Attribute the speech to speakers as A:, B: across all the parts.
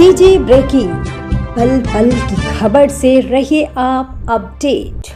A: CG breaking, पल पल की खबर से रहिए आप अपडेट।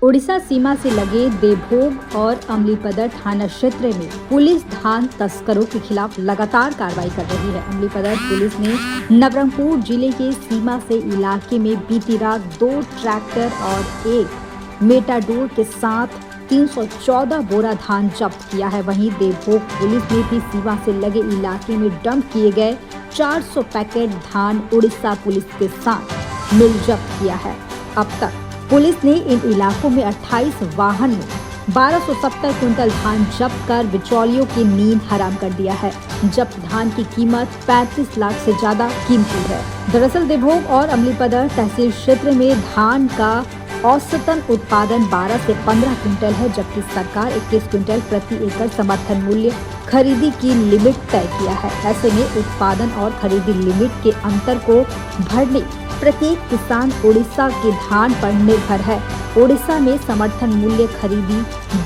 A: उड़ीसा सीमा से लगे देवभोग और अमलीपदर थाना क्षेत्र में पुलिस धान तस्करों के खिलाफ लगातार कार्रवाई कर रही है। अमलीपदर पुलिस ने नवरंगपुर जिले के सीमा से इलाके में बीती रात 2 ट्रैक्टर और 1 मेटाडोर के साथ 314 बोरा धान जब्त किया है। वहीं देवभोग पुलिस ने भी सीमा से लगे इलाके में डंप किए गए 400 पैकेट धान उड़ीसा पुलिस के साथ मिल जब्त किया है। अब तक पुलिस ने इन इलाकों में 28 वाहन में 1270 क्विंटल धान जब्त कर बिचौलियों की नींद हराम कर दिया है। जब्त धान की कीमत 35 लाख से ज्यादा कीमती है। दरअसल देवभोग और अमलीपदर तहसील क्षेत्र में धान का औसतन उत्पादन 12 से 15 क्विंटल है, जबकि सरकार 21 क्विंटल प्रति एकड़ समर्थन मूल्य खरीदी की लिमिट तय किया है। ऐसे में उत्पादन और खरीदी लिमिट के अंतर को भरने प्रत्येक किसान उड़ीसा के धान पर निर्भर है। उड़ीसा में समर्थन मूल्य खरीदी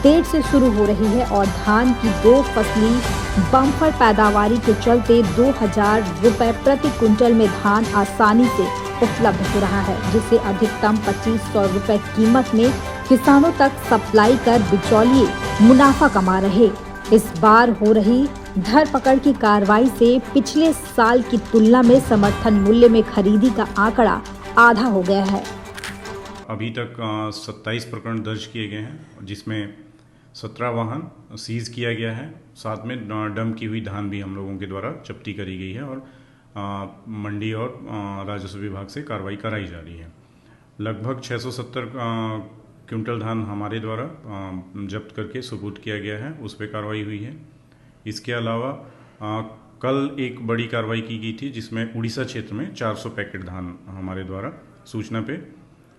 A: देर से शुरू हो रही है और धान की 2 फसली बम्पर पैदावारी के चलते 2000 रुपए प्रति क्विंटल में धान आसानी से उपलब्ध हो रहा है, जिससे अधिकतम 2500 रुपए कीमत में किसानों तक सप्लाई कर बिचौलिए मुनाफा कमा रहे। इस बार हो रही धरपकड़ की कार्रवाई से पिछले साल की तुलना में समर्थन मूल्य में खरीदी का आंकड़ा आधा हो गया है।
B: अभी तक 27 प्रकरण दर्ज किए गए हैं, जिसमें 17 वाहन सीज किया गया है। साथ में डंप की हुई धान भी हम लोगों के द्वारा जब्ती करी गई है और मंडी और राजस्व विभाग से कार्रवाई कराई जा रही है। लगभग 670 क्विंटल धान हमारे द्वारा जब्त करके सुपुर्द किया गया है, उस पर कार्रवाई हुई है। इसके अलावा कल एक बड़ी कार्रवाई की गई थी, जिसमें उड़ीसा क्षेत्र में 400 पैकेट धान हमारे द्वारा सूचना पे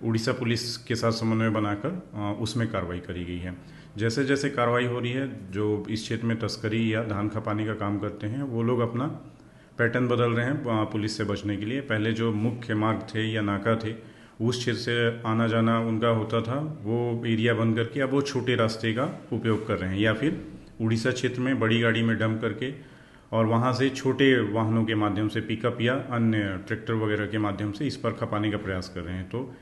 B: उड़ीसा पुलिस के साथ समन्वय बनाकर उसमें कार्रवाई करी गई है। जैसे जैसे कार्रवाई हो रही है, जो इस क्षेत्र में तस्करी या धान खपाने का काम करते हैं, वो लोग अपना पैटर्न बदल रहे हैं पुलिस से बचने के लिए। पहले जो मुख्य मार्ग थे या नाका थे, उस क्षेत्र से आना जाना उनका होता था, वो एरिया बंद करके अब वो छोटे रास्ते का उपयोग कर रहे हैं, या फिर उड़ीसा क्षेत्र में बड़ी गाड़ी में डंप करके और वहाँ से छोटे वाहनों के माध्यम से पिकअप या अन्य ट्रैक्टर वगैरह के माध्यम से इस पर खपाने का प्रयास कर रहे हैं। तो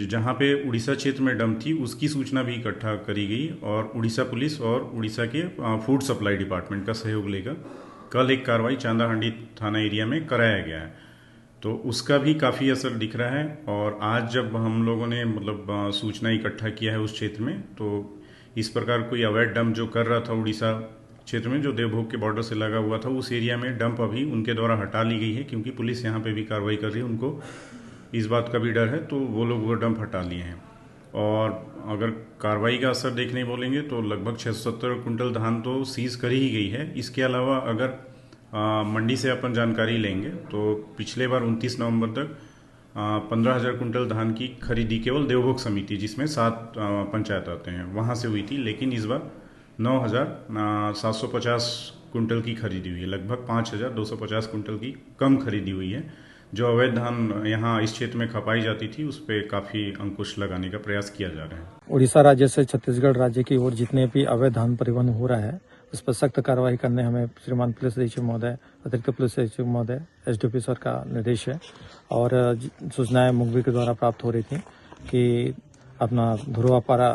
B: जहाँ पे उड़ीसा क्षेत्र में डंप थी, उसकी सूचना भी इकट्ठा करी गई और उड़ीसा पुलिस और उड़ीसा के फूड सप्लाई डिपार्टमेंट का सहयोग लेकर कल एक कार्रवाई चांदाहांडी थाना एरिया में कराया गया है। तो उसका भी काफ़ी असर दिख रहा है। और आज जब हम लोगों ने सूचना इकट्ठा किया है उस क्षेत्र में, तो इस प्रकार कोई अवैध डंप जो कर रहा था उड़ीसा क्षेत्र में, जो देवभोग के बॉर्डर से लगा हुआ था, उस एरिया में डंप अभी उनके द्वारा हटा ली गई है, क्योंकि पुलिस यहाँ पे भी कार्रवाई कर रही है। उनको इस बात का भी डर है, तो वो लोग वो डंप हटा लिए हैं। और अगर कार्रवाई का असर देखने बोलेंगे तो लगभग 670 क्विंटल धान तो सीज कर ही गई है। इसके अलावा अगर मंडी से अपन जानकारी लेंगे तो पिछले बार 29 नवंबर तक 15,000 क्विंटल धान की खरीदी केवल देवभोग समिति, जिसमें 7 पंचायत आते हैं, वहाँ से हुई थी। लेकिन इस बार 9,750 क्विंटल की खरीदी हुई है। लगभग 5,250 क्विंटल की कम खरीदी हुई है। जो अवैध धान यहाँ इस क्षेत्र में खपाई जाती थी, उस पर काफी अंकुश लगाने का प्रयास किया जा रहा है।
C: उड़ीसा राज्य से छत्तीसगढ़ राज्य की ओर जितने भी अवैध धान परिवहन हो रहा है, उस पर सख्त कार्रवाई करने हमें श्रीमान पुलिस अधीक्षक महोदय, अतिरिक्त पुलिस अधीक्षक महोदय, एसडीपी सर का निर्देश है। और सूचनाएं मुखबिर के द्वारा प्राप्त हो रही थी कि अपना धुरवा-पथरा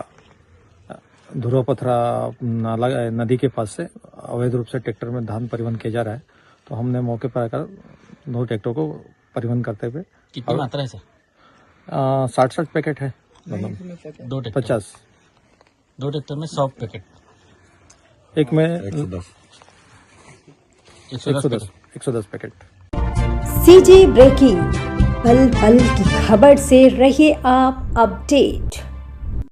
C: नदी के पास से अवैध रूप से ट्रैक्टर में धान परिवहन किया जा रहा है। तो हमने मौके पर आकर 2 ट्रैक्टर को परिवहन करते हुए।
D: कितनी मात्रा है सर?
C: 60 पैकेट है।
D: 2 ट्रैक्टर
C: 50।
D: 2 ट्रैक्टर में 100 पैकेट,
C: एक में
D: 110
C: पैकेट।
A: सीजी ब्रेकिंग, पल पल की खबर से रहिए आप अपडेट।